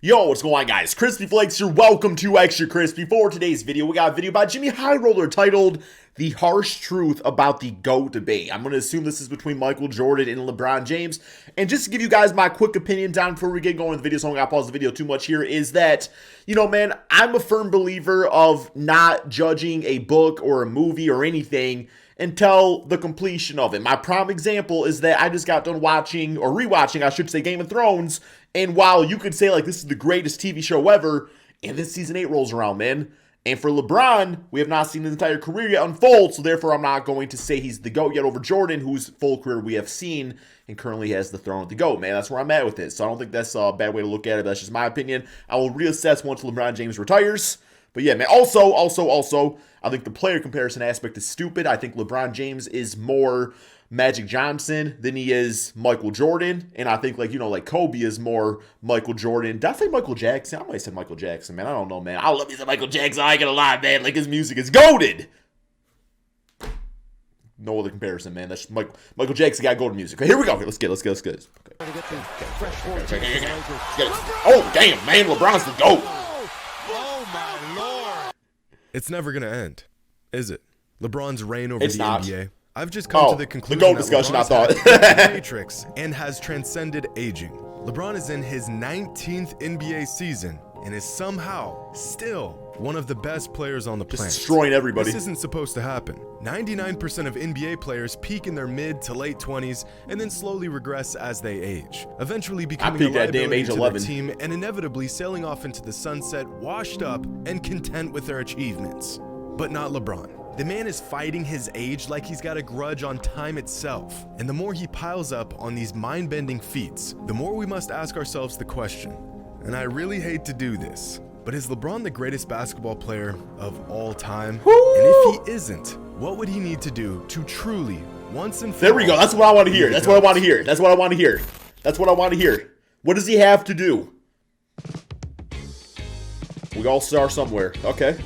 Yo, what's going on, guys? Crispy Flakes here. Welcome to Extra Crispy. For today's video, we got a video by Jimmy High Roller titled The Harsh Truth About the GOAT Debate. I'm going to assume this is between Michael Jordan and LeBron James. And just to give you guys my quick opinion down before we get going with the video, so I'm not going to pause the video too much here, is that, you know, man, I'm a firm believer of not judging a book or a movie or anything until the completion of it. My prime example is that I just got done watching, or rewatching, I should say, Game of Thrones. And while you could say, like, this is the greatest TV show ever, and this season 8 rolls around, man. And for LeBron, we have not seen his entire career yet unfold, so therefore I'm not going to say he's the GOAT yet over Jordan, whose full career we have seen and currently has the throne of the GOAT, man. That's where I'm at with this. So I don't think that's a bad way to look at it. That's just my opinion. I will reassess once LeBron James retires. But yeah, man, also, I think the player comparison aspect is stupid. I think LeBron James is more Magic Johnson than he is Michael Jordan. And I think, like, you know, like Kobe is more Michael Jordan. Did I say Michael Jackson? I might have said Michael Jackson, man. I don't know, man. I love me some Michael Jackson. I ain't gonna lie, man. Like, his music is goated. No other comparison, man. That's Michael Jackson got golden music. Okay, here we go. Okay, let's get it. Okay. Oh, damn, man. LeBron's the GOAT. It's never going to end, is it? LeBron's reign over the NBA. I've just come to the conclusion the GOAT discussion, I thought. Matrix and has transcended aging. LeBron is in his 19th NBA season and is somehow still one of the best players on the planet. Destroying everybody. This isn't supposed to happen. 99% of NBA players peak in their mid to late 20s and then slowly regress as they age, eventually becoming a liability to their team and inevitably sailing off into the sunset, washed up and content with their achievements. But not LeBron. The man is fighting his age like he's got a grudge on time itself. And the more he piles up on these mind-bending feats, the more we must ask ourselves the question, and I really hate to do this, but is LeBron the greatest basketball player of all time? And if he isn't, what would he need to do to truly, once and for all... There we go. That's what I want to hear. That's what I want to hear. That's what I want to hear. That's what I want to hear. What does he have to do? We all start somewhere. Okay.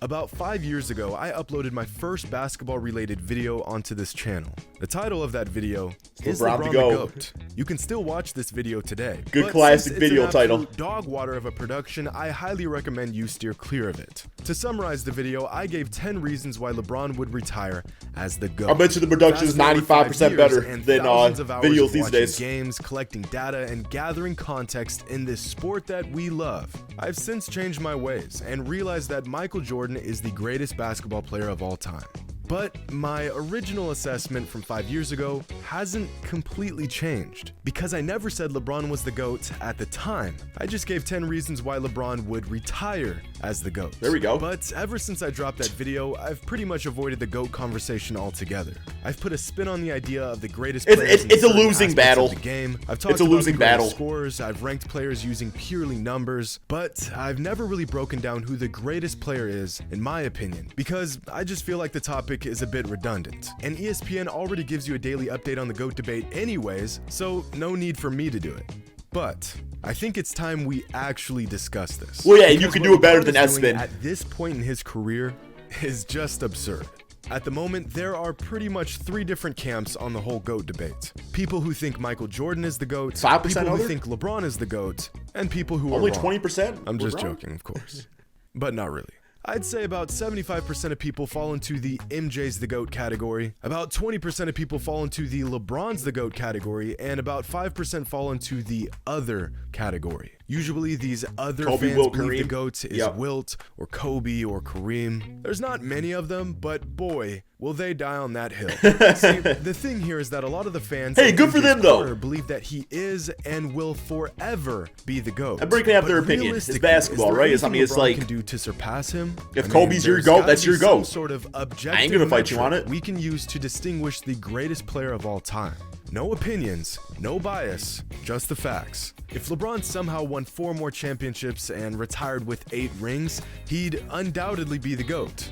About 5 years ago, I uploaded my first basketball-related video onto this channel. The title of that video is LeBron the GOAT. You can still watch this video today. Good classic video title. Dog water of a production, I highly recommend you steer clear of it. To summarize the video, I gave 10 reasons why LeBron would retire as the GOAT. I bet you the production is 95% better than videos these days. Games, collecting data, and gathering context in this sport that we love. I've since changed my ways and realized that Michael Jordan is the greatest basketball player of all time. But my original assessment from 5 years ago hasn't completely changed, because I never said LeBron was the GOAT at the time. I just gave 10 reasons why LeBron would retire as the GOAT. There we go. But ever since I dropped that video, I've pretty much avoided the GOAT conversation altogether. I've put a spin on the idea of the greatest players it's a losing battle. Of the game. I've talked about the greatest scorers, I've ranked players using purely numbers, but I've never really broken down who the greatest player is, in my opinion, because I just feel like the topic is a bit redundant. And ESPN already gives you a daily update on the GOAT debate anyways, so no need for me to do it. But I think it's time we actually discuss this. Well, yeah, you can do it better than S-Spin. At this point in his career is just absurd. At the moment, there are pretty much 3 different camps on the whole GOAT debate. People who think Michael Jordan is the GOAT, 5% people who think LeBron is the GOAT, and people who only are wrong. 20%? I'm just joking, of course. But not really. I'd say about 75% of people fall into the MJ's the GOAT category, about 20% of people fall into the LeBron's the GOAT category, and about 5% fall into the other category. Usually these other Kobe, fans Wilt, believe the Kareem. GOAT is Wilt or Kobe or Kareem. There's not many of them, but boy, will they die on that hill. See, the thing here is that a lot of the fans good for them though, believe that he is and will forever be the GOAT. Everybody can have their opinion. It's basketball, right? I mean, it's like, can do to surpass him. If Kobe's your GOAT, that's your GOAT. Sort of objective I ain't gonna fight you on it. We can use to distinguish the greatest player of all time. No opinions, no bias, just the facts. If LeBron somehow won 4 more championships and retired with 8 rings, he'd undoubtedly be the GOAT,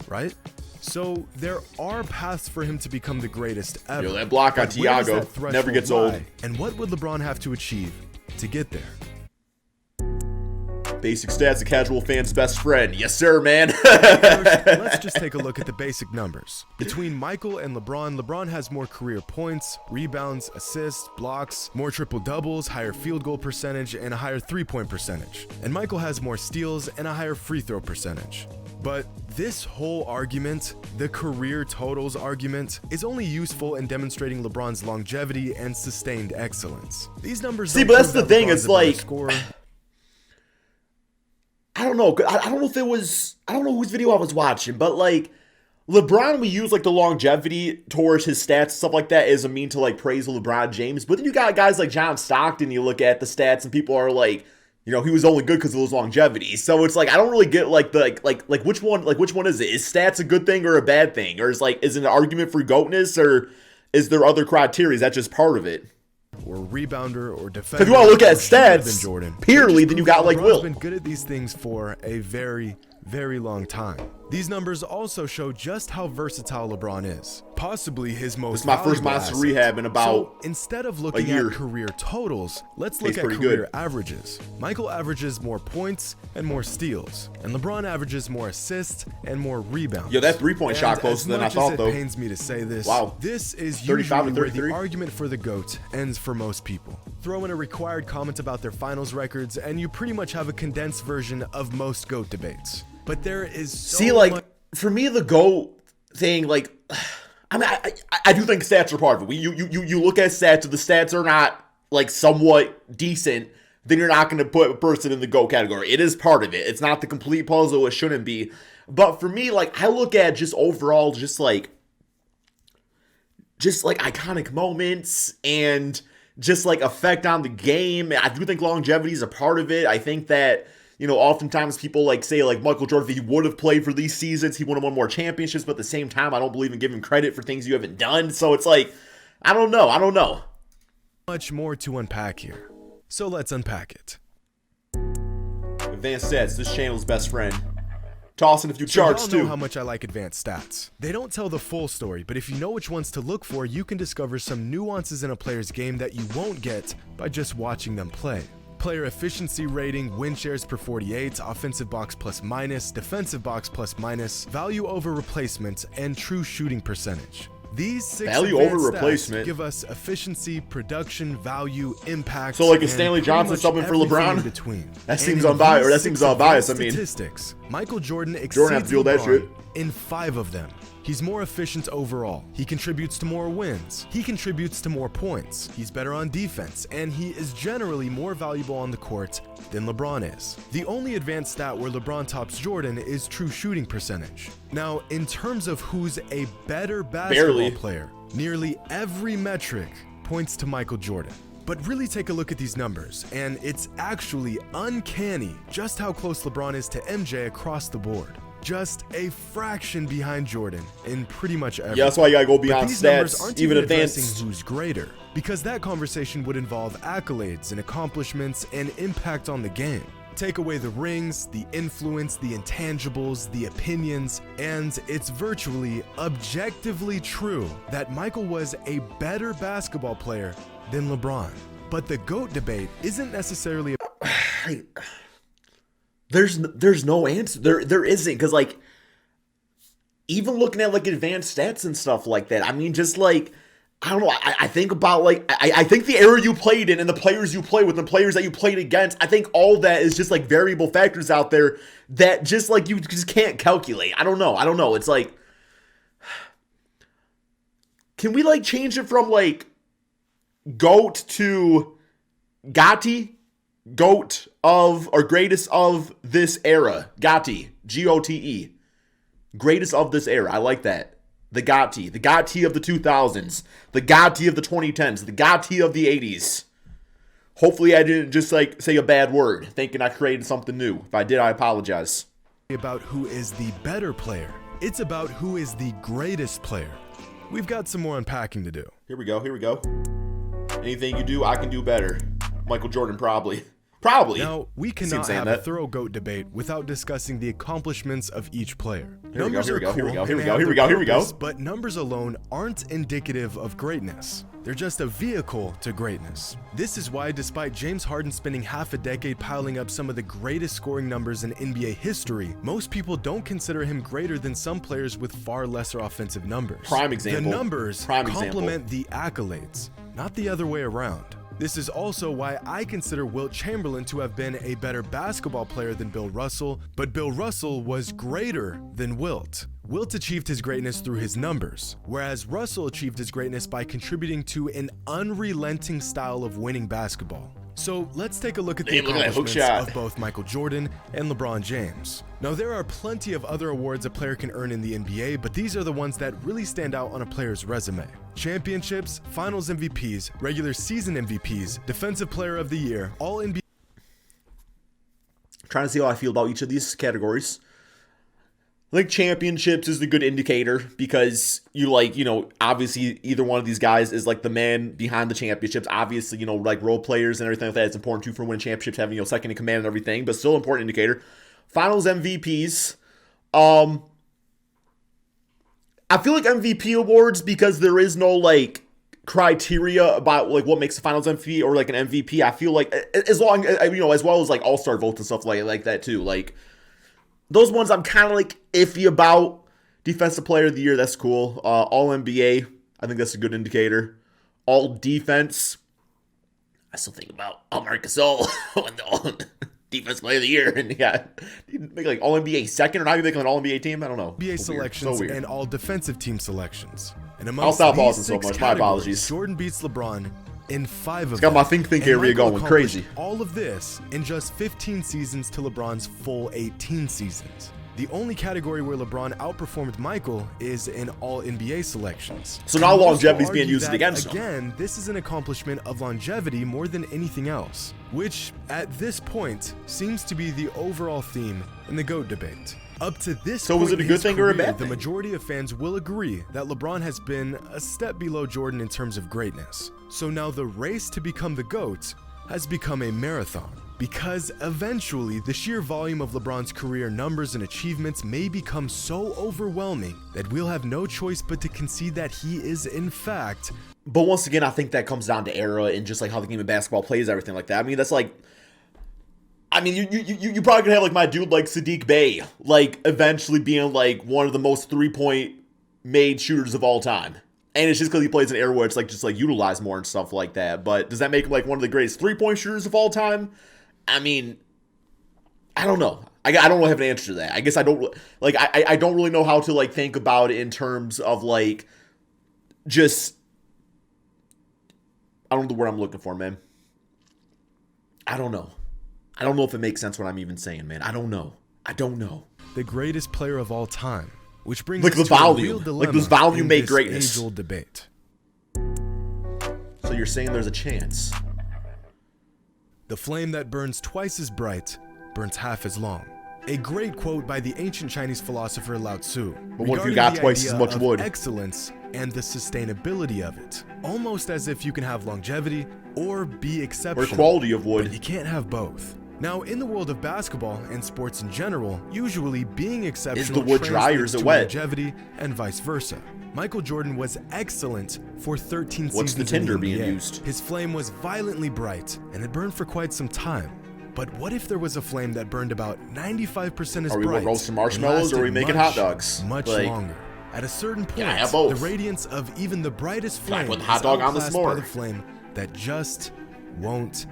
right? So there are paths for him to become the greatest ever. Yo, that block on Tiago never gets old. And what would LeBron have to achieve to get there? Basic stats, a casual fan's best friend. Yes, sir, man. First, let's just take a look at the basic numbers. Between Michael and LeBron, LeBron has more career points, rebounds, assists, blocks, more triple-doubles, higher field goal percentage, and a higher three-point percentage. And Michael has more steals and a higher free throw percentage. But this whole argument, the career totals argument, is only useful in demonstrating LeBron's longevity and sustained excellence. These numbers see, but that's the thing, it's like, I don't know. I don't know if it was, I don't know whose video I was watching, but like, LeBron, we use like the longevity towards his stats and stuff like that as a mean to like praise LeBron James. But then you got guys like John Stockton, you look at the stats and people are like, you know, he was only good because of his longevity. So it's like, I don't really get like the like which one is it? Is stats a good thing or a bad thing? Or is it an argument for GOATness, or is there other criteria? Is that just part of it? Or rebounder or defender. If you want to look at stats purely, then you got like Will. LeBron's been good at these things for a very, very long time. These numbers also show just how versatile LeBron is. Possibly his most. This is my first monster rehab in about so instead of looking at career totals, let's look at career averages. Michael averages more points and more steals, and LeBron averages more assists and more rebounds. Yo, that three-point shot closer than I thought, though. It pains me to say this. Wow. This is usually where the argument for the GOAT ends for most people. Throw in a required comment about their finals records, and you pretty much have a condensed version of most GOAT debates. But there is so like, for me, the GOAT thing, like, I mean, I do think stats are part of it. You look at stats, if the stats are not, like, somewhat decent, then you're not going to put a person in the GOAT category. It is part of it. It's not the complete puzzle. It shouldn't be. But for me, like, I look at just overall, just like iconic moments and just, like, effect on the game. I do think longevity is a part of it. I think that, you know, oftentimes people like say like Michael Jordan, if he would have played for these seasons, he would have won more championships. But at the same time, I don't believe in giving credit for things you haven't done. So it's like, I don't know. Much more to unpack here. So let's unpack it. Advanced stats, this channel's best friend. Toss in a few charts too. You know how much I like advanced stats. They don't tell the full story, but if you know which ones to look for, you can discover some nuances in a player's game that you won't get by just watching them play. Player efficiency rating, win shares per 48, offensive box plus minus, defensive box plus minus, value over replacement, and true shooting percentage. These 6 value over replacement give us efficiency, production, value, impact. So like a Stanley Johnson subbing for LeBron? Between. That seems unbiased, or that seems biased. I mean, statistics. Michael Jordan exceeds LeBron in 5 of them. He's more efficient overall. He contributes to more wins. He contributes to more points. He's better on defense, and he is generally more valuable on the court than LeBron is. The only advanced stat where LeBron tops Jordan is true shooting percentage. Now, in terms of who's a better basketball player, nearly every metric points to Michael Jordan. But really take a look at these numbers, and it's actually uncanny just how close LeBron is to MJ across the board. Just a fraction behind Jordan in pretty much everything. Yeah, that's why you gotta go beyond stats, even advanced. Who's greater, because that conversation would involve accolades and accomplishments and impact on the game. Take away the rings, the influence, the intangibles, the opinions, and it's virtually objectively true that Michael was a better basketball player than LeBron. But the GOAT debate isn't necessarily There's no answer. There isn't, because like even looking at like advanced stats and stuff like that, I mean, just like, I don't know, I think about like I think the era you played in and the players you play with and the players that you played against, I think all that is just like variable factors out there that just like you just can't calculate. I don't know. It's like, can we like change it from like GOAT to Gotti? GOAT of, or greatest of this era. Gotti. G-O-T-E. Greatest of this era. I like that. The Gotti. The Gotti of the 2000s. The Gotti of the 2010s. The Gotti of the 80s. Hopefully I didn't just like say a bad word, thinking I created something new. If I did, I apologize. About who is the better player. It's about who is the greatest player. We've got some more unpacking to do. Here we go. Anything you do, I can do better. Michael Jordan, probably. Probably. Now, we cannot have a thorough GOAT debate without discussing the accomplishments of each player. Here we go. But numbers alone aren't indicative of greatness. They're just a vehicle to greatness. This is why, despite James Harden spending half a decade piling up some of the greatest scoring numbers in NBA history, most people don't consider him greater than some players with far lesser offensive numbers. Prime example. The numbers complement the accolades, not the other way around. This is also why I consider Wilt Chamberlain to have been a better basketball player than Bill Russell, but Bill Russell was greater than Wilt. Wilt achieved his greatness through his numbers, whereas Russell achieved his greatness by contributing to an unrelenting style of winning basketball. So let's take a look at the accomplishments of both Michael Jordan and LeBron James. Now, there are plenty of other awards a player can earn in the NBA, but these are the ones that really stand out on a player's resume. Championships, Finals MVPs, regular season MVPs, Defensive Player of the Year, all NBA. Trying to see how I feel about each of these categories. I think championships is the good indicator because obviously either one of these guys is like the man behind the championships. Obviously, like role players and everything like that, it's important too for winning championships, having, second in command and everything, but still important indicator. Finals MVPs. I feel like MVP awards, because there is no criteria about what makes a finals MVP or an MVP. I feel like as long as well as all-star votes and stuff like that too. Those ones I'm kind of iffy about. Defensive Player of the Year, that's cool. All NBA, I think that's a good indicator. All defense, I still think about Marc Gasol when the Defensive Player of the Year, and make All NBA second, or not even make an All NBA team. I don't know. NBA selections and All Defensive Team selections. And I'll stop pausing so much. My apologies. Jordan beats LeBron in 5 of them. It's got my think area going crazy. All of this in just 15 seasons to LeBron's full 18 seasons. The only category where LeBron outperformed Michael is in all NBA selections. So now longevity is being used against him. Again, this is an accomplishment of longevity more than anything else, which at this point seems to be the overall theme in the GOAT debate. Up to this point, was it a good thing or a bad thing? The majority of fans will agree that LeBron has been a step below Jordan in terms of greatness. So now the race to become the GOAT has become a marathon, because eventually the sheer volume of LeBron's career numbers and achievements may become so overwhelming that we'll have no choice but to concede that he is in fact. But once again, I think that comes down to era and just how the game of basketball plays, everything like that. I mean, that's you probably could have my dude Sadiq Bey, eventually being one of the most 3-point made shooters of all time. And it's just because he plays an era where it's just utilized more and stuff like that. But does that make him one of the greatest 3-point shooters of all time? I mean, I don't know. I don't really have an answer to that. I guess I don't I don't really know how to think about it in terms of just, I don't know the word I'm looking for, man. I don't know. I don't know if it makes sense what I'm even saying, man. I don't know. The greatest player of all time, which brings us to volume. A real dilemma does volume make this greatness? Age-old debate. So you're saying there's a chance? The flame that burns twice as bright burns half as long. A great quote by the ancient Chinese philosopher Lao Tzu. But what if you got twice as much wood? Excellence and the sustainability of it. Almost as if you can have longevity or be exceptional. Or quality of wood. But you can't have both. Now, in the world of basketball and sports in general, usually being exceptional is the wood dry or is it wet? Longevity and vice versa. Michael Jordan was excellent for 13 seasons. What's the tinder in the NBA. being used? His flame was violently bright and it burned for quite some time. But what if there was a flame that burned about 95% as bright? Are we roasting marshmallows or are we making hot dogs? Much longer. At a certain point, both. The radiance of even the brightest flame put the hot dog on the s'more. by the flame that just won't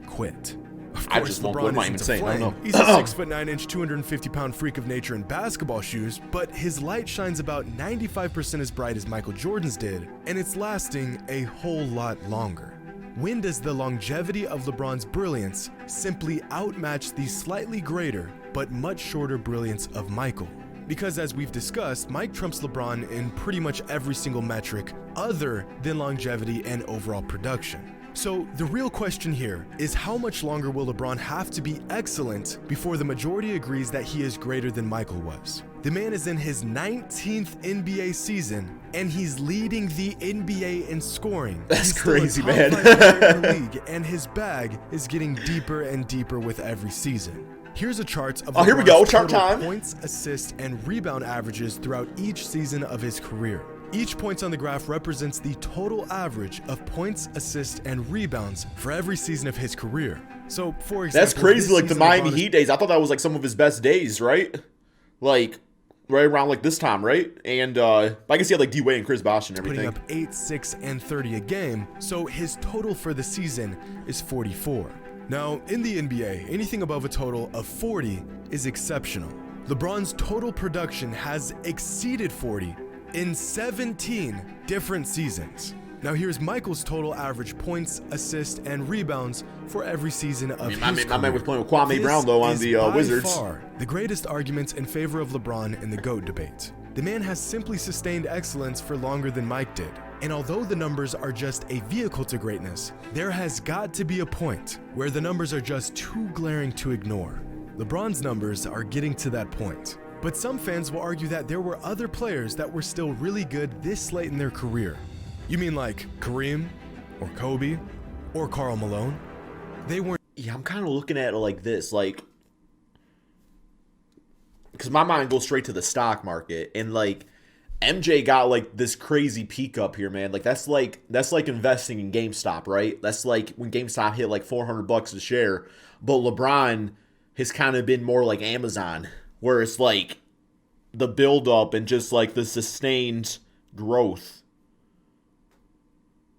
quit. Of course, I just won't quit. I'm not even saying. I don't know. He's a 6'9", 250-pound freak of nature in basketball shoes, but his light shines about 95% as bright as Michael Jordan's did, and it's lasting a whole lot longer. When does the longevity of LeBron's brilliance simply outmatch the slightly greater but much shorter brilliance of Michael? Because as we've discussed, Mike trumps LeBron in pretty much every single metric other than longevity and overall production. So the real question here is, how much longer will LeBron have to be excellent before the majority agrees that he is greater than Michael was? The man is in his 19th NBA season, and he's leading the NBA in scoring. That's he's crazy, still a man. top 5 player in the league, and his bag is getting deeper and deeper with every season. Here's a chart of here we go, LeBron's chart total time. points, assists, and rebound averages throughout each season of his career. Each point on the graph represents the total average of points, assists, and rebounds for every season of his career. So, for example, that's crazy. Like the Miami Heat days, I thought that was like some of his best days, right? Like right around like this time, right? And I guess he had like D-Wade and Chris Bosh and everything. Putting up 8, 6, and 30 a game. So his total for the season is 44. Now, in the NBA, anything above a total of 40 is exceptional. LeBron's total production has exceeded 40 in 17 different seasons. Now here's Michael's total average points, assists, and rebounds for every season of his career. My man was playing with Kwame Brown though on the Wizards. By far the greatest arguments in favor of LeBron in the GOAT debate. The man has simply sustained excellence for longer than Mike did. And although the numbers are just a vehicle to greatness, there has got to be a point where the numbers are just too glaring to ignore. LeBron's numbers are getting to that point. But some fans will argue that there were other players that were still really good this late in their career. You mean like Kareem, or Kobe, or Karl Malone? They weren't. Yeah, I'm kind of looking at it like this, like, because my mind goes straight to the stock market, and like MJ got like this crazy peak up here, man. Like that's like investing in GameStop, right? That's like when GameStop hit like $400 a share. But LeBron has kind of been more like Amazon, where it's like the build up and just like the sustained growth.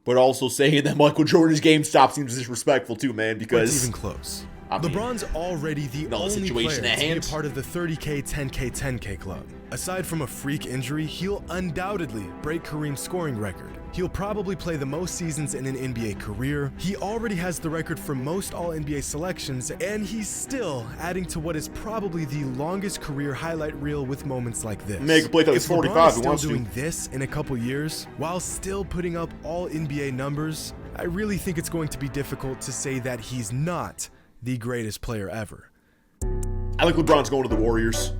But also saying that Michael Jordan's GameStop seems disrespectful too, man, because it's even close. I mean, LeBron's already the only player to be a part of the 30K, 10K, 10K club. Aside from a freak injury, he'll undoubtedly break Kareem's scoring record. He'll probably play the most seasons in an NBA career. He already has the record for most All-NBA selections, and he's still adding to what is probably the longest career highlight reel with moments like this. Make a play that was 45 if LeBron is still doing this in a couple years, while still putting up All-NBA numbers, I really think it's going to be difficult to say that he's not the greatest player ever. I think LeBron's going to the Warriors.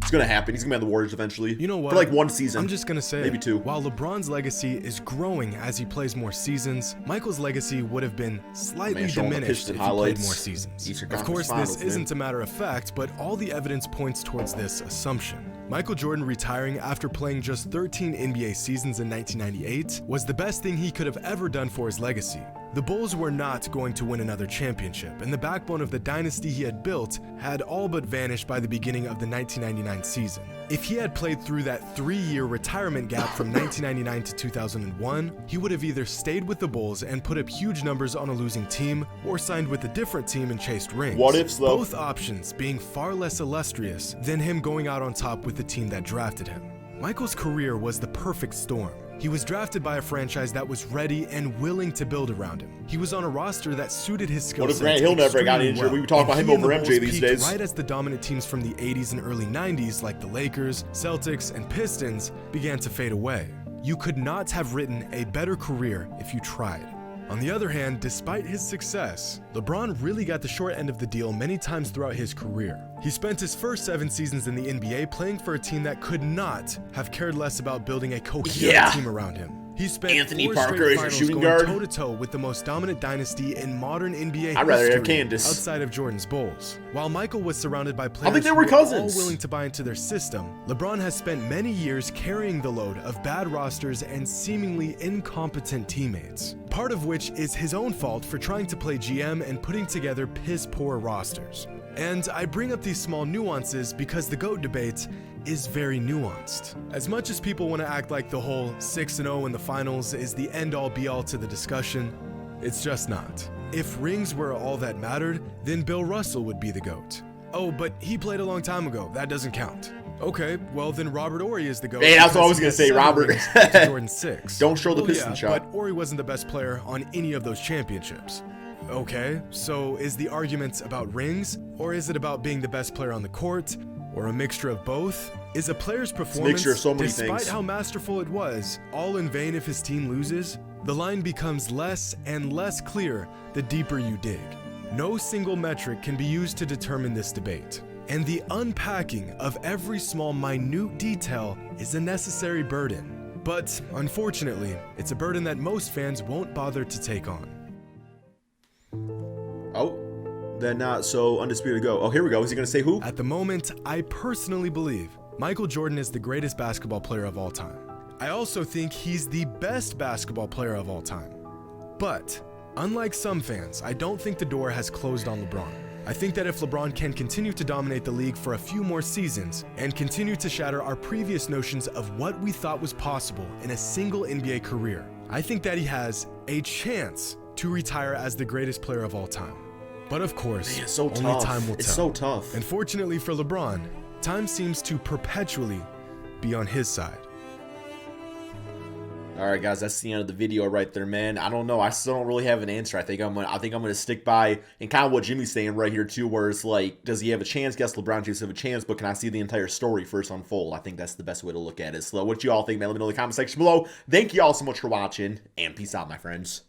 It's going to happen. He's going to be on the Warriors eventually. You know what? For like one season. I'm just going to say, maybe two. While LeBron's legacy is growing as he plays more seasons, Michael's legacy would have been slightly diminished if he played more seasons. Of course, this isn't a matter of fact, but all the evidence points towards this assumption. Michael Jordan retiring after playing just 13 NBA seasons in 1998 was the best thing he could have ever done for his legacy. The Bulls were not going to win another championship, and the backbone of the dynasty he had built had all but vanished by the beginning of the 1999 season. If he had played through that 3-year retirement gap from 1999 to 2001, he would have either stayed with the Bulls and put up huge numbers on a losing team, or signed with a different team and chased rings. What ifs, though? Both options being far less illustrious than him going out on top with the team that drafted him. Michael's career was the perfect storm. He was drafted by a franchise that was ready and willing to build around him. He was on a roster that suited his skill set. What if Grant Hill never got injured? Well. We would talk about him over MJ these days. Right as the dominant teams from the 80s and early 90s, like the Lakers, Celtics, and Pistons, began to fade away. You could not have written a better career if you tried. On the other hand, despite his success, LeBron really got the short end of the deal many times throughout his career. He spent his first 7 seasons in the NBA playing for a team that could not have cared less about building a coherent team around him. He spent Anthony 4 Parker straight as your finals shooting going guard. toe-to-toe with the most dominant dynasty in modern NBA I'd rather have history Candace. outside of Jordan's Bulls. While Michael was surrounded by I players think they who were were cousins. all willing to buy into their system, LeBron has spent many years carrying the load of bad rosters and seemingly incompetent teammates. Part of which is his own fault for trying to play GM and putting together piss-poor rosters. And I bring up these small nuances because the GOAT debate is very nuanced. As much as people want to act like the whole 6-0 in the finals is the end-all be-all to the discussion, it's just not. If rings were all that mattered, then Bill Russell would be the GOAT. Oh, but he played a long time ago. That doesn't count. Okay, well then Robert Horry is the GOAT. Hey, that's what I was going to say, Robert. To Jordan 6. Don't show the Well, Piston yeah, shot. But Horry wasn't the best player on any of those championships. Okay, so is the argument about rings, or is it about being the best player on the court, or a mixture of both? Is a player's performance, mixture of so many despite things. how masterful it was, all in vain if his team loses? The line becomes less and less clear the deeper you dig. No single metric can be used to determine this debate, and the unpacking of every small minute detail is a necessary burden. But unfortunately, it's a burden that most fans won't bother to take on. Oh, then not so Undisputed Go. Oh, here we go. Is he going to say who? At the moment, I personally believe Michael Jordan is the greatest basketball player of all time. I also think he's the best basketball player of all time. But, unlike some fans, I don't think the door has closed on LeBron. I think that if LeBron can continue to dominate the league for a few more seasons and continue to shatter our previous notions of what we thought was possible in a single NBA career, I think that he has a chance to retire as the greatest player of all time. But of course, man, so only tough. time will tell. It's so tough. And fortunately for LeBron, time seems to perpetually be on his side. All right, guys, that's the end of the video right there, man. I don't know. I still don't really have an answer. I think I'm gonna stick by and kind of what Jimmy's saying right here too, where it's like, does he have a chance? Guess LeBron James have a chance, but can I see the entire story first unfold? I think that's the best way to look at it. So, what you all think, man? Let me know in the comment section below. Thank you all so much for watching, and peace out, my friends.